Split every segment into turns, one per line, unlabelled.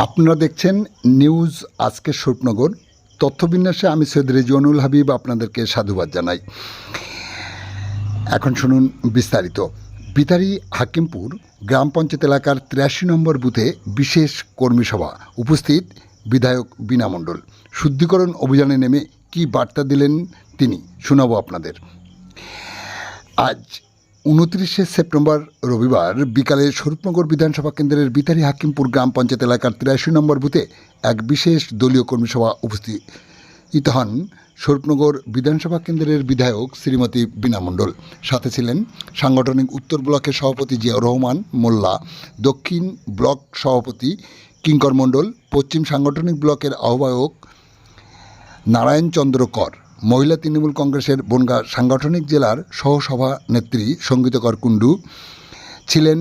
আপনারা দেখছেন নিউজ আজকের স্বরূপনগর। তথ্যবিন্যাসে আমি সৈয়দ রেজওয়ানুল হাবিব আপনাদেরকে সাধুবাদ জানাই। এখন শুনুন বিস্তারিত। বিতারি হাকিমপুর গ্রাম পঞ্চায়েত এলাকার ৮৩ নম্বর বুথে বিশেষ কর্মী সভা। উপস্থিত বিধায়ক বীণা মণ্ডল। শুদ্ধিকরণ অভিযানে নেমে কী বার্তা দিলেন তিনি শোনাবো আপনাদের। আজ ২৯শে সেপ্টেম্বর রবিবার বিকালে স্বরূপনগর বিধানসভা কেন্দ্রের বিতারি হাকিমপুর গ্রাম পঞ্চায়েত এলাকার ৮৩ নম্বর বুথে এক বিশেষ দলীয় কর্মী সভা উপস্থিত হন স্বরূপনগর বিধানসভা কেন্দ্রের বিধায়ক শ্রীমতী বীণা মণ্ডল। সাথে ছিলেন সাংগঠনিক উত্তর ব্লকের সভাপতি জিয়াউর রহমান মোল্লা, দক্ষিণ ব্লক সভাপতি কিঙ্কর মণ্ডল, পশ্চিম সাংগঠনিক ব্লকের আহ্বায়ক নারায়ণ চন্দ্র কর, মহিলা তৃণমূল কংগ্রেসের বনগাঁ সাংগঠনিক জেলার সহসভানেত্রী সঙ্গীতা কর কুণ্ডু ছিলেন,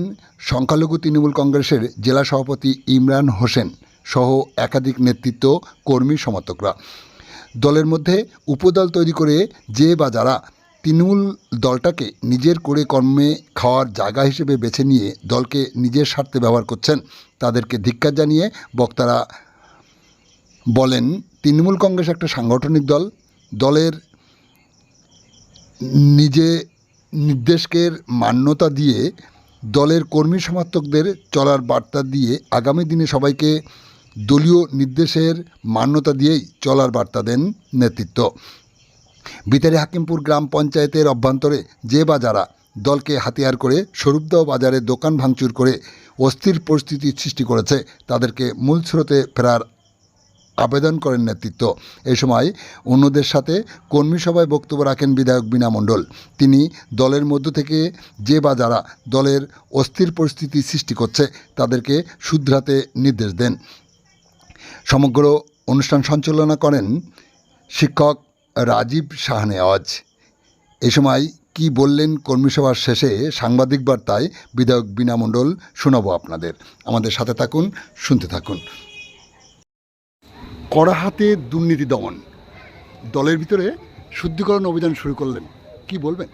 সংখ্যালঘু তৃণমূল কংগ্রেসের জেলা সভাপতি ইমরান হোসেন সহ একাধিক নেতৃত্ব, কর্মী, সমর্থকরা। দলের মধ্যে উপদল তৈরি করে যে বা যারা তৃণমূল দলটাকে নিজের করে কর্মে খাওয়ার জায়গা হিসেবে বেছে নিয়ে দলকে নিজের স্বার্থে ব্যবহার করছেন তাদেরকে ধিক্কার জানিয়ে বক্তারা বলেন, তৃণমূল কংগ্রেস একটা সাংগঠনিক দল। দলের নির্দেশকে মান্যতা দিয়ে দলের কর্মী সমর্থকদের চলার বার্তা দিয়ে আগামী দিনে সবাইকে দলীয় নির্দেশের মান্যতা দিয়েই চলার বার্তা দেন নেতৃত্ব। বিতারি হাকিমপুর গ্রাম পঞ্চায়েতের অভ্যন্তরে যে বা যারা দলকে হাতিয়ার করে স্বরূপদহ বাজারে দোকান ভাঙচুর করে অস্থির পরিস্থিতি সৃষ্টি করেছে তাদেরকে মূল স্রোতে ফেরার আবেদন করেন নেতৃত্ব। এই সময় অন্যদের সাথে কর্মী সভায় বক্তব্য রাখেন বিধায়ক বীণা মণ্ডল। তিনি দলের মধ্য থেকে যে বা যারা দলের অস্থির পরিস্থিতি সৃষ্টি করছে তাদেরকে শুধরাতে নির্দেশ দেন। সমগ্র অনুষ্ঠান সঞ্চালনা করেন শিক্ষক রাজীব শাহনেওয়াজ। এ সময় কি বললেন কর্মী সভার শেষে সাংবাদিক বার্তায় বিধায়ক বীণা মণ্ডল শোনাবো আপনাদের। আমাদের সাথে থাকুন, শুনতে থাকুন। কড়া হাতে দুর্নীতি দমন, দলের ভিতরে শুদ্ধিকরণ অভিযান শুরু করলেন, কি বলবেন?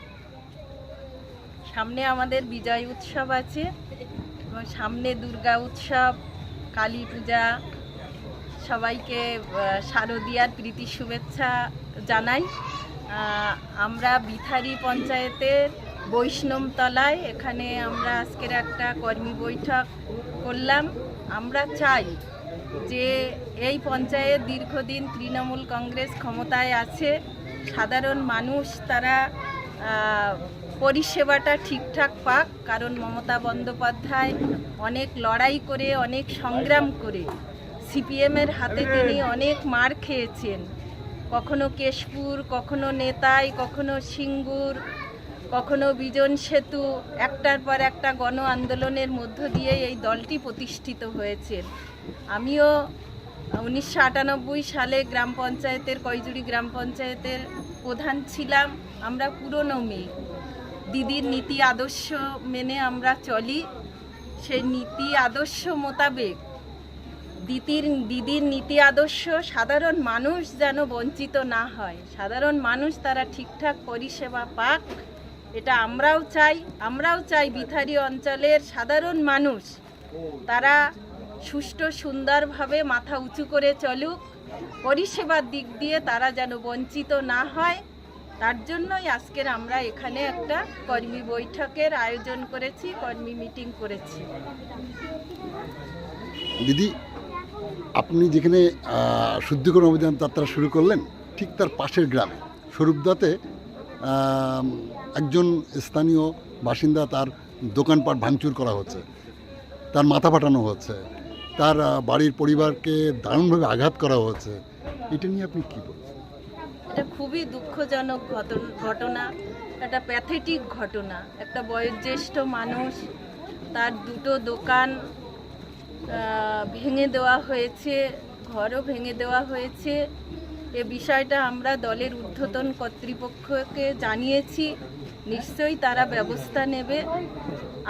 সামনে আমাদের বিজয় উৎসব আছে এবং সামনে দুর্গা উৎসব, কালী পূজা। সবাইকে শারদীয়ার প্রীতি শুভেচ্ছা জানাই। আমরা বিথারি পঞ্চায়েতের বৈষ্ণবতলায় এখানে আমরা আজকের একটা কর্মী বৈঠক করলাম। আমরা চাই যে এই পঞ্চায়েত দীর্ঘদিন তৃণমূল কংগ্রেস ক্ষমতায় আছে, সাধারণ মানুষ তারা পরিষেবাটা ঠিকঠাক পাক। কারণ মমতা বন্দ্যোপাধ্যায় অনেক লড়াই করে, অনেক সংগ্রাম করে সিপিএমের হাতে তিনি অনেক মার খেয়েছেন। কখনো কেশপুর, কখনো নেতাই, কখনো সিঙ্গুর, কখনো বিজন সেতু, একটার পর একটা গণ আন্দোলনের মধ্য দিয়ে এই দলটি প্রতিষ্ঠিত হয়েছে। আমিও 1998 সালে গ্রাম পঞ্চায়েতের কৈজুড়ি গ্রাম পঞ্চায়েতের প্রধান ছিলাম। আমরা পুরনো মেয়ে, দিদির নীতি আদর্শ মেনে আমরা চলি। সেই নীতি আদর্শ মোতাবেক দিদির নীতি আদর্শ সাধারণ মানুষ যেন বঞ্চিত না হয়, সাধারণ মানুষ তারা ঠিকঠাক পরিষেবা পাক, এটা আমরাও চাই বিথারি অঞ্চলের সাধারণ মানুষ তারা সুষ্ঠু সুন্দরভাবে মাথা উঁচু করে চলুক, পরিষেবার দিক দিয়ে তারা যেন বঞ্চিত না হয়। তার জন্যই আজকের আমরা এখানে একটা কর্মী বৈঠকের আয়োজন করেছি, কর্মী মিটিং করেছি।
দিদি, আপনি যেখানে শুদ্ধিকরণ অভিযান যাত্রা শুরু করলেন, ঠিক তার পাশের গ্রামে স্বরূপদাতে একজন স্থানীয় বাসিন্দা, তার দোকানপাট ভাঙচুর করা হচ্ছে, তার মাথা ফাটানো হচ্ছে, তার বাড়ির পরিবারকে দারুণভাবে আঘাত করা হচ্ছে। এটা নিয়ে আপনি কী বলছেন?
এটা খুবই দুঃখজনক ঘটনা, একটা প্যাথেটিক ঘটনা। একটা বয়োজ্যেষ্ঠ মানুষ, তার দুটো দোকান ভেঙে দেওয়া হয়েছে, ঘরও ভেঙে দেওয়া হয়েছে। এ বিষয়টা আমরা দলের ঊর্ধ্বতন কর্তৃপক্ষকে জানিয়েছি, নিশ্চয়ই তারা ব্যবস্থা নেবে।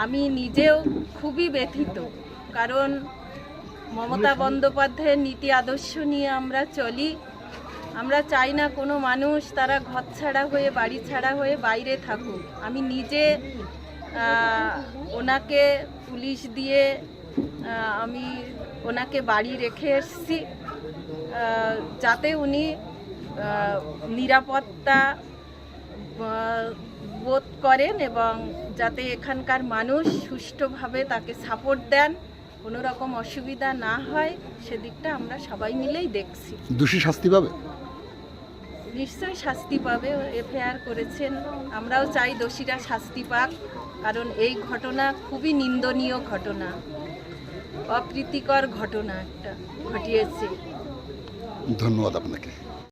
আমি নিজেও খুবই ব্যথিত, কারণ মমতা বন্দ্যোপাধ্যায়ের নীতি আদর্শ নিয়ে আমরা চলি। আমরা চাই না কোনো মানুষ তারা ঘর ছাড়া হয়ে, বাড়ি ছাড়া হয়ে বাইরে থাকুক। আমি নিজে ওনাকে পুলিশ দিয়ে আমি ওনাকে বাড়ি রেখে এসেছি যাতে উনি নিরাপত্তা বোধ করেন এবং যাতে এখানকার মানুষ সুষ্ঠুভাবে তাকে সাপোর্ট দেন, কোনো রকম অসুবিধা না হয় সেদিকটা আমরা সবাই মিলেই দেখছি।
দোষী শাস্তি পাবে?
নিশ্চয়ই শাস্তি পাবে, এফআইআর করেছেন, আমরাও চাই দোষীরা শাস্তি পাক, কারণ এই ঘটনা খুবই নিন্দনীয় ঘটনা, অপ্রীতিকর ঘটনা একটা ঘটিয়েছে।
ধন্যবাদ আপনাকে।